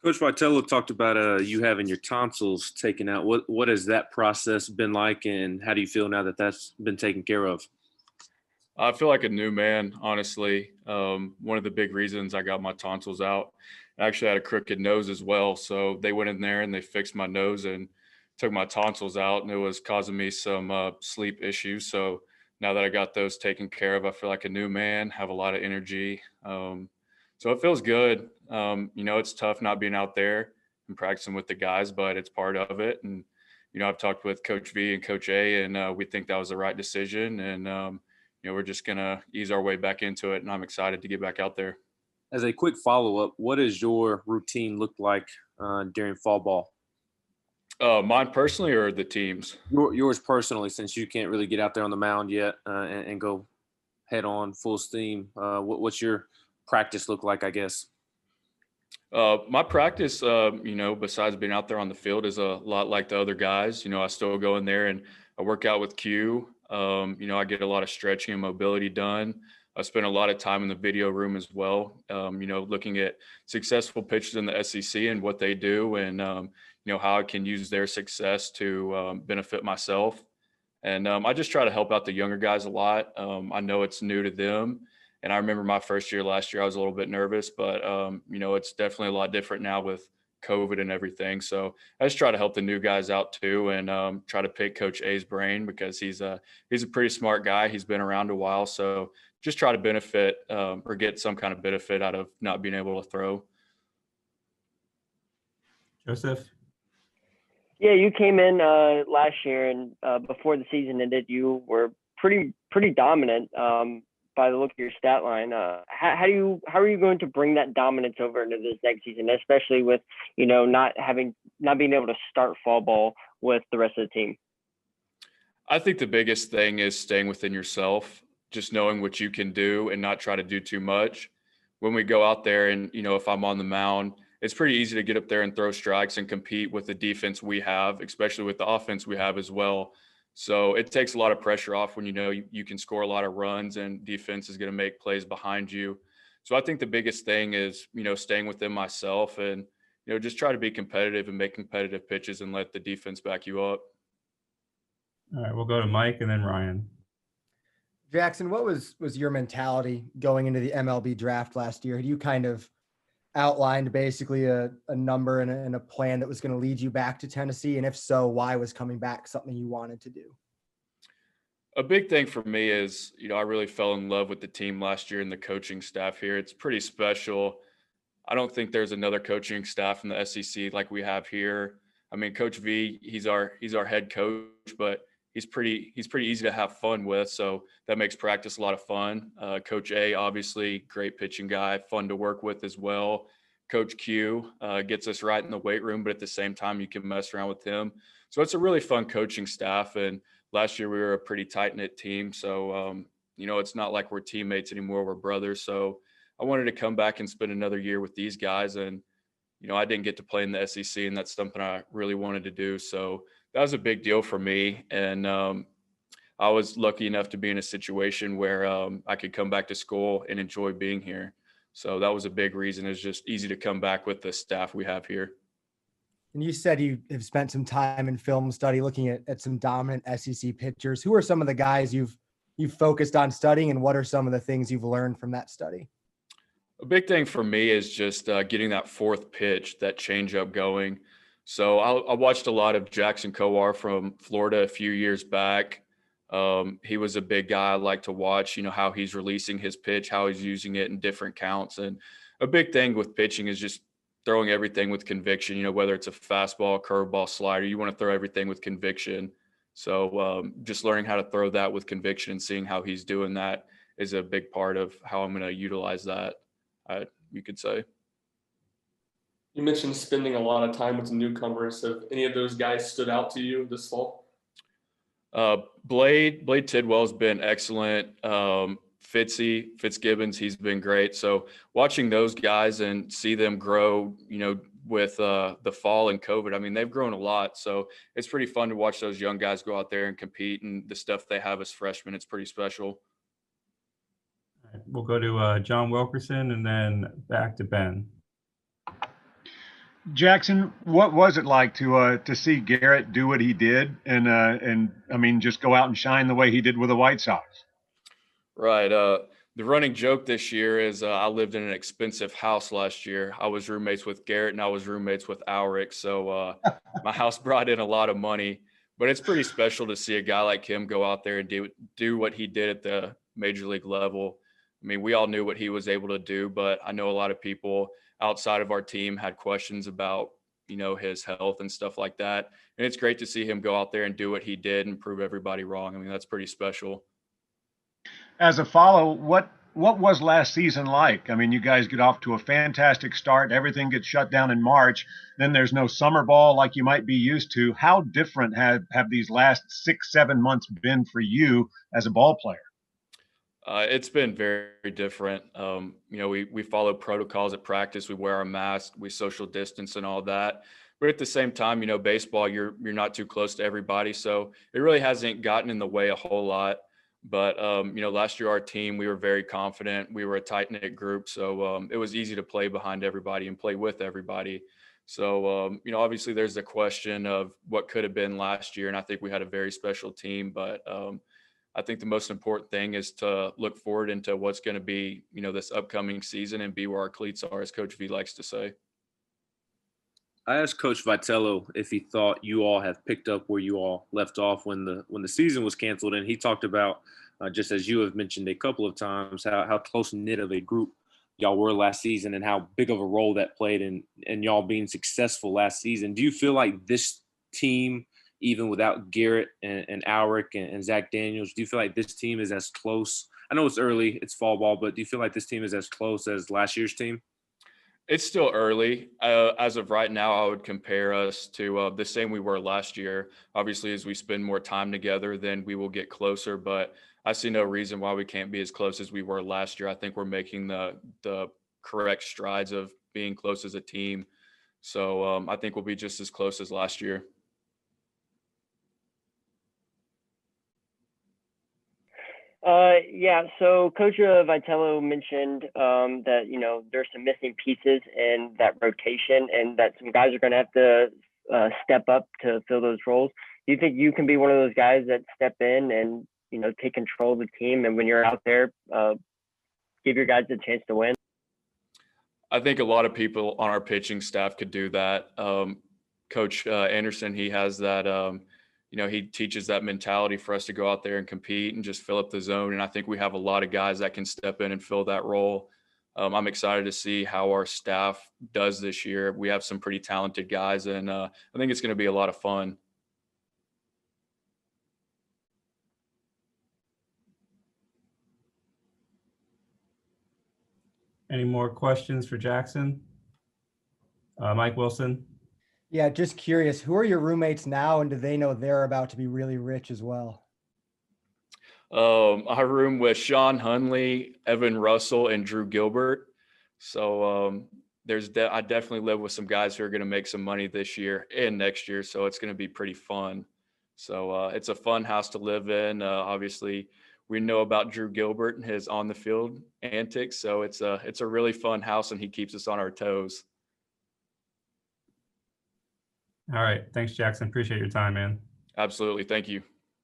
Coach Vitello talked about you having your tonsils taken out. What has that process been like, and how do you feel now that that's been taken care of? I feel like a new man, honestly. One of the big reasons I got my tonsils out, I actually had a crooked nose as well. So they went in there and they fixed my nose and took my tonsils out, and it was causing me some sleep issues. So now that I got those taken care of, I feel like a new man, have a lot of energy. So it feels good. It's tough not being out there and practicing with the guys, but it's part of it. And, I've talked with Coach V and Coach A, and we think that was the right decision. And, we're just going to ease our way back into it. And I'm excited to get back out there. As a quick follow up, what does your routine look like during fall ball? Mine personally or the teams? Yours personally, since you can't really get out there on the mound yet and go head on full steam. What's your practice look like, I guess? My practice, besides being out there on the field, is a lot like the other guys. I still go in there and I work out with Q. I get a lot of stretching and mobility done. I spend a lot of time in the video room as well, looking at successful pitchers in the SEC and what they do, and, how I can use their success to benefit myself. And I just try to help out the younger guys a lot. I know it's new to them. And I remember my first year last year, I was a little bit nervous, but, it's definitely a lot different now with COVID and everything. So I just try to help the new guys out too, and try to pick Coach A's brain because he's a pretty smart guy. He's been around a while. So just try to benefit or get some kind of benefit out of not being able to throw. Joseph? Yeah, you came in last year, and before the season ended, you were pretty dominant by the look of your stat line. How are you going to bring that dominance over into this next season, especially with not being able to start fall ball with the rest of the team? I think the biggest thing is staying within yourself, just knowing what you can do and not try to do too much. When we go out there and, if I'm on the mound, it's pretty easy to get up there and throw strikes and compete with the defense we have, especially with the offense we have as well. So it takes a lot of pressure off when you can score a lot of runs and defense is going to make plays behind you. So I think the biggest thing is, staying within myself and, just try to be competitive and make competitive pitches and let the defense back you up. All right, we'll go to Mike and then Ryan. Jackson, what was your mentality going into the MLB draft last year? Had you kind of outlined basically a number and a plan that was going to lead you back to Tennessee? And if so, why was coming back something you wanted to do? A big thing for me is, I really fell in love with the team last year and the coaching staff here. It's pretty special. I don't think there's another coaching staff in the SEC like we have here. I mean, Coach V, he's our head coach, but he's pretty easy to have fun with. So that makes practice a lot of fun. Coach A, obviously great pitching guy, fun to work with as well. Coach Q gets us right in the weight room, but at the same time, you can mess around with him. So it's a really fun coaching staff. And last year we were a pretty tight knit team. So, it's not like we're teammates anymore. We're brothers. So I wanted to come back and spend another year with these guys. And, I didn't get to play in the SEC, and that's something I really wanted to do. So that was a big deal for me. And I was lucky enough to be in a situation where I could come back to school and enjoy being here. So that was a big reason. It's just easy to come back with the staff we have here. And you said you have spent some time in film study looking at some dominant SEC pitchers. Who are some of the guys you've focused on studying, and what are some of the things you've learned from that study? A big thing for me is just getting that fourth pitch, that changeup going. So I watched a lot of Jackson Kowar from Florida a few years back. He was a big guy I like to watch, how he's releasing his pitch, how he's using it in different counts. And a big thing with pitching is just throwing everything with conviction, whether it's a fastball, curveball, slider, you want to throw everything with conviction. So just learning how to throw that with conviction and seeing how he's doing that is a big part of how I'm going to utilize that, you could say. You mentioned spending a lot of time with the newcomers. Have any of those guys stood out to you this fall? Blade Tidwell's been excellent. Fitzgibbons, he's been great. So watching those guys and see them grow, with the fall and COVID, I mean, they've grown a lot. So it's pretty fun to watch those young guys go out there and compete, and the stuff they have as freshmen, it's pretty special. All right, we'll go to John Wilkerson and then back to Ben. Jackson, what was it like to see Garrett do what he did, and I mean, just go out and shine the way he did with the White Sox? Right. The running joke this year is I lived in an expensive house last year. I was roommates with Garrett and I was roommates with Alric. So my house brought in a lot of money, but it's pretty special to see a guy like him go out there and do what he did at the major league level. I mean, we all knew what he was able to do, but I know a lot of people outside of our team had questions about, his health and stuff like that. And it's great to see him go out there and do what he did and prove everybody wrong. I mean, that's pretty special. As a follow, what was last season like? I mean, you guys get off to a fantastic start. Everything gets shut down in March. Then there's no summer ball like you might be used to. How different have these last 6-7 months been for you as a ball player? It's been very different. We follow protocols at practice. We wear our mask, we social distance and all that. But at the same time, baseball, you're not too close to everybody. So it really hasn't gotten in the way a whole lot. But, last year, our team, we were very confident. We were a tight-knit group. So it was easy to play behind everybody and play with everybody. So, obviously there's the question of what could have been last year. And I think we had a very special team. But I think the most important thing is to look forward into what's going to be, this upcoming season and be where our cleats are, as Coach V likes to say. I asked Coach Vitello if he thought you all have picked up where you all left off when the season was canceled, and he talked about, just as you have mentioned a couple of times, how close-knit of a group y'all were last season and how big of a role that played in y'all being successful last season. Do you feel like this team, even without Garrett and Alric and Zach Daniels, do you feel like this team is as close? I know it's early, it's fall ball, but do you feel like this team is as close as last year's team? It's still early. As of right now, I would compare us to the same we were last year. Obviously, as we spend more time together, then we will get closer. But I see no reason why we can't be as close as we were last year. I think we're making the correct strides of being close as a team. So I think we'll be just as close as last year. Yeah, so Coach Vitello mentioned that, there's some missing pieces in that rotation and that some guys are going to have to step up to fill those roles. Do you think you can be one of those guys that step in and, take control of the team, and when you're out there, give your guys a chance to win? I think a lot of people on our pitching staff could do that. Coach Anderson, he has that he teaches that mentality for us to go out there and compete and just fill up the zone. And I think we have a lot of guys that can step in and fill that role. I'm excited to see how our staff does this year. We have some pretty talented guys, and I think it's going to be a lot of fun. Any more questions for Jackson? Mike Wilson? Yeah, just curious, who are your roommates now, and do they know they're about to be really rich as well? I room with Sean Hunley, Evan Russell, and Drew Gilbert. So I definitely live with some guys who are going to make some money this year and next year. So it's going to be pretty fun. So it's a fun house to live in. Obviously, we know about Drew Gilbert and his on the field antics. So it's a really fun house, and he keeps us on our toes. All right. Thanks, Jackson. Appreciate your time, man. Absolutely. Thank you.